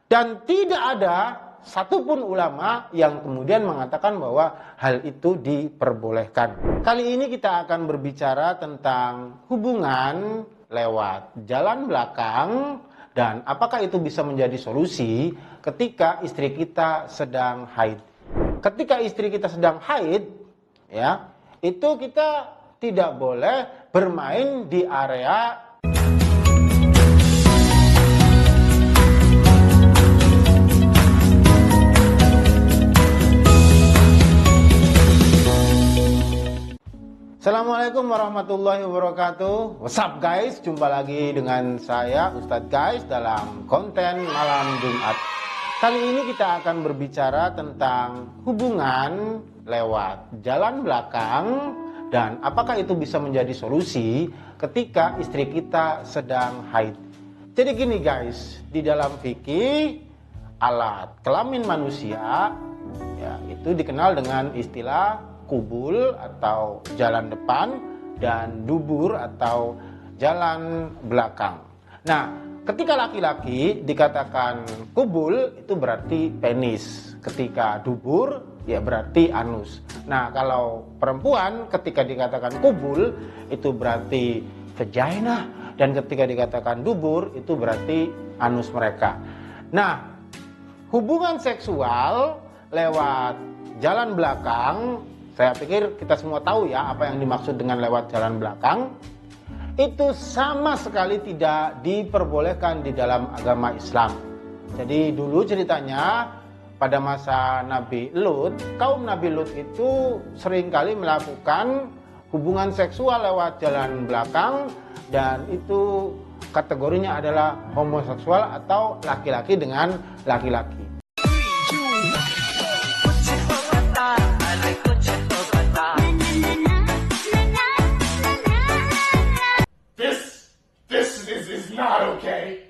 Dan tidak ada satupun ulama yang kemudian mengatakan bahwa hal itu diperbolehkan. Kali ini kita akan berbicara tentang hubungan lewat jalan belakang dan apakah itu bisa menjadi solusi ketika istri kita sedang haid. Ketika istri kita sedang haid, ya, itu kita tidak boleh bermain di area Assalamualaikum warahmatullahi wabarakatuh. What's up guys, jumpa lagi dengan saya Ustadz Guys dalam konten malam Jumat. Kali ini kita akan berbicara tentang hubungan lewat jalan belakang dan apakah itu bisa menjadi solusi ketika istri kita sedang haid. Jadi gini guys, di dalam fikih alat kelamin manusia ya, itu dikenal dengan istilah kubul atau jalan depan dan dubur atau jalan belakang. Nah, ketika laki-laki dikatakan kubul itu berarti penis, ketika dubur ya berarti anus. Nah, kalau perempuan ketika dikatakan kubul itu berarti vagina dan ketika dikatakan dubur itu berarti anus mereka. Nah, hubungan seksual lewat jalan belakang, saya pikir kita semua tahu ya apa yang dimaksud dengan lewat jalan belakang. Itu sama sekali tidak diperbolehkan di dalam agama Islam. Jadi dulu ceritanya pada masa Nabi Lut, kaum Nabi Lut itu seringkali melakukan hubungan seksual lewat jalan belakang dan itu kategorinya adalah homoseksual atau laki-laki dengan laki-laki. This is not okay.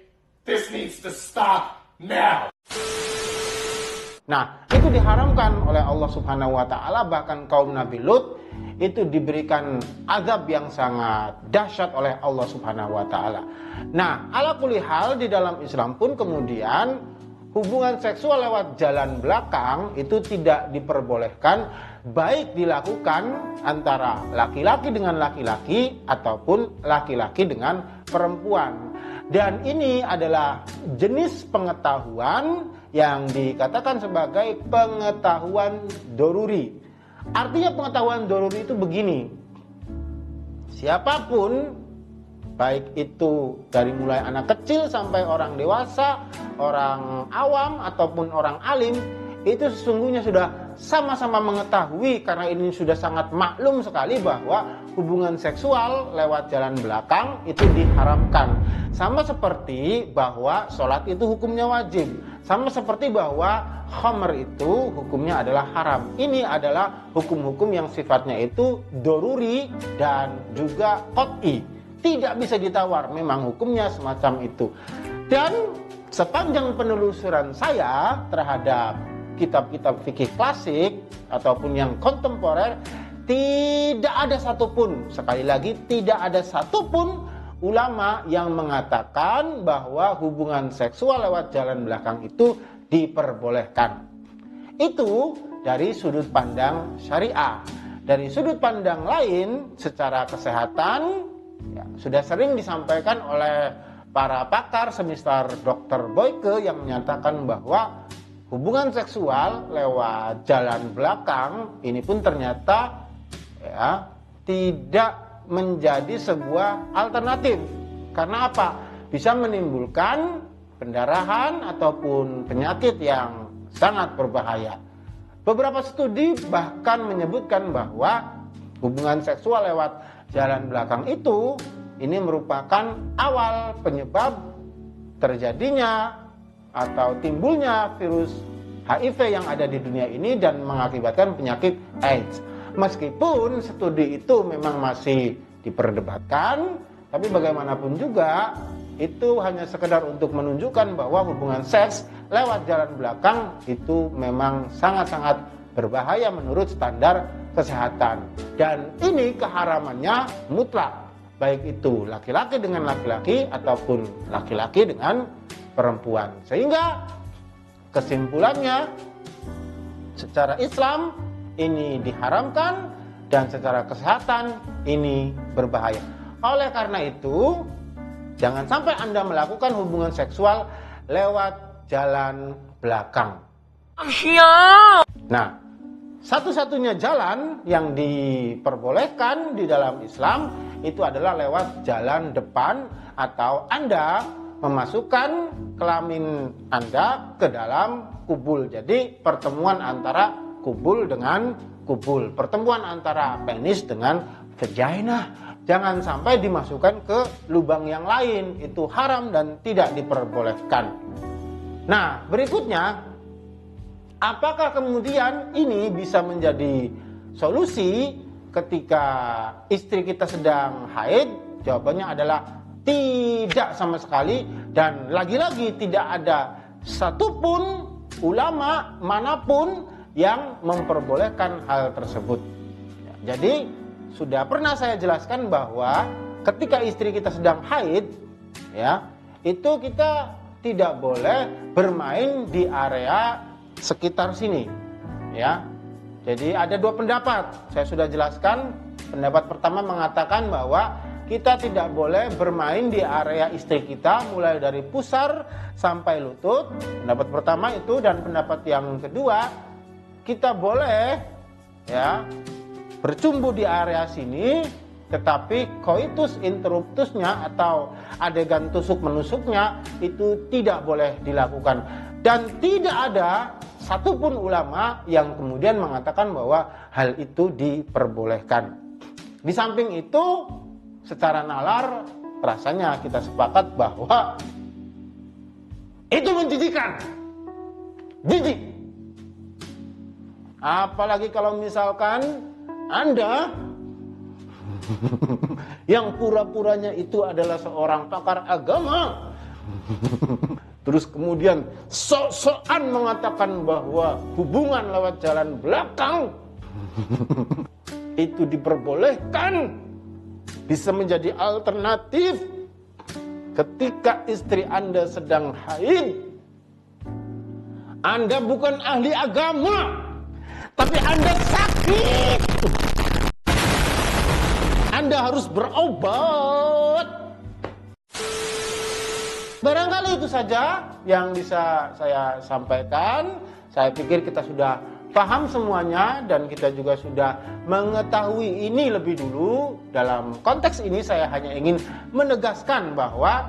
This needs to stop now. Nah, itu diharamkan oleh Allah Subhanahu wa taala, bahkan kaum Nabi Lut itu diberikan azab yang sangat dahsyat oleh Allah Subhanahu wa taala. Nah, ala kulli hal di dalam Islam pun kemudian hubungan seksual lewat jalan belakang itu tidak diperbolehkan, baik dilakukan antara laki-laki dengan laki-laki ataupun laki-laki dengan perempuan. Dan ini adalah jenis pengetahuan yang dikatakan sebagai pengetahuan doruri. Artinya pengetahuan doruri itu begini, siapapun, baik itu dari mulai anak kecil sampai orang dewasa, orang awam ataupun orang alim, itu sesungguhnya sudah sama-sama mengetahui, karena ini sudah sangat maklum sekali bahwa hubungan seksual lewat jalan belakang itu diharamkan. Sama seperti bahwa sholat itu hukumnya wajib, sama seperti bahwa khamr itu hukumnya adalah haram. Ini adalah hukum-hukum yang sifatnya itu doruri dan juga qat'i, tidak bisa ditawar, memang hukumnya semacam itu. Dan sepanjang penelusuran saya terhadap kitab-kitab fikih klasik ataupun yang kontemporer, tidak ada satupun, sekali lagi tidak ada satupun ulama yang mengatakan bahwa hubungan seksual lewat jalan belakang itu diperbolehkan. Itu dari sudut pandang syariah. Dari sudut pandang lain, secara kesehatan ya, sudah sering disampaikan oleh para pakar semisal Dr. Boyke yang menyatakan bahwa hubungan seksual lewat jalan belakang ini pun ternyata ya tidak menjadi sebuah alternatif. Karena apa? Bisa menimbulkan pendarahan ataupun penyakit yang sangat berbahaya. Beberapa studi bahkan menyebutkan bahwa hubungan seksual lewat jalan belakang itu ini merupakan awal penyebab terjadinya atau timbulnya virus HIV yang ada di dunia ini dan mengakibatkan penyakit AIDS. Meskipun studi itu memang masih diperdebatkan, tapi bagaimanapun juga itu hanya sekedar untuk menunjukkan bahwa hubungan seks lewat jalan belakang itu memang sangat-sangat berbahaya menurut standar kesehatan. Dan ini keharamannya mutlak, baik itu laki-laki dengan laki-laki ataupun laki-laki dengan perempuan. Sehingga kesimpulannya, secara Islam ini diharamkan dan secara kesehatan ini berbahaya. Oleh karena itu, jangan sampai Anda melakukan hubungan seksual lewat jalan belakang. Nah, satu-satunya jalan yang diperbolehkan di dalam Islam itu adalah lewat jalan depan, atau Anda memasukkan kelamin Anda ke dalam kubul. Jadi pertemuan antara kubul dengan kubul, pertemuan antara penis dengan vagina. Jangan sampai dimasukkan ke lubang yang lain, itu haram dan tidak diperbolehkan. Nah, berikutnya, apakah kemudian ini bisa menjadi solusi ketika istri kita sedang haid? Jawabannya adalah tidak sama sekali, dan lagi-lagi tidak ada satupun ulama manapun yang memperbolehkan hal tersebut. Jadi sudah pernah saya jelaskan bahwa ketika istri kita sedang haid, ya, itu kita tidak boleh bermain di area sekitar sini, ya. Jadi ada dua pendapat. Saya sudah jelaskan. Pendapat pertama mengatakan bahwa kita tidak boleh bermain di area istri kita mulai dari pusar sampai lutut. Pendapat pertama itu, dan pendapat yang kedua, kita boleh, ya, bercumbu di area sini, tetapi coitus interruptusnya atau adegan tusuk menusuknya itu tidak boleh dilakukan. Dan tidak ada satupun ulama yang kemudian mengatakan bahwa hal itu diperbolehkan. Di samping itu, secara nalar rasanya kita sepakat bahwa itu menjijikan, jijik. Apalagi kalau misalkan Anda yang pura-puranya itu adalah seorang pakar agama, terus kemudian sok-sokan mengatakan bahwa hubungan lewat jalan belakang itu diperbolehkan, bisa menjadi alternatif ketika istri Anda sedang haid. Anda bukan ahli agama, tapi Anda sakit. Anda harus berobat. Barangkali itu saja yang bisa saya sampaikan. Saya pikir kita sudah paham semuanya dan kita juga sudah mengetahui ini lebih dulu. Dalam konteks ini saya hanya ingin menegaskan bahwa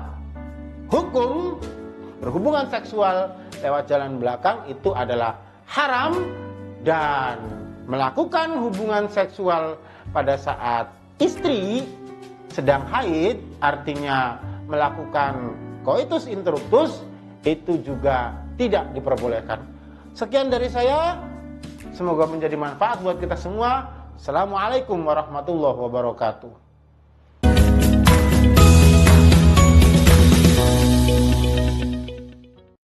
hukum berhubungan seksual lewat jalan belakang itu adalah haram, dan melakukan hubungan seksual pada saat istri sedang haid, artinya melakukan coitus interruptus, itu juga tidak diperbolehkan. Sekian dari saya, semoga menjadi manfaat buat kita semua. Assalamualaikum warahmatullahi wabarakatuh.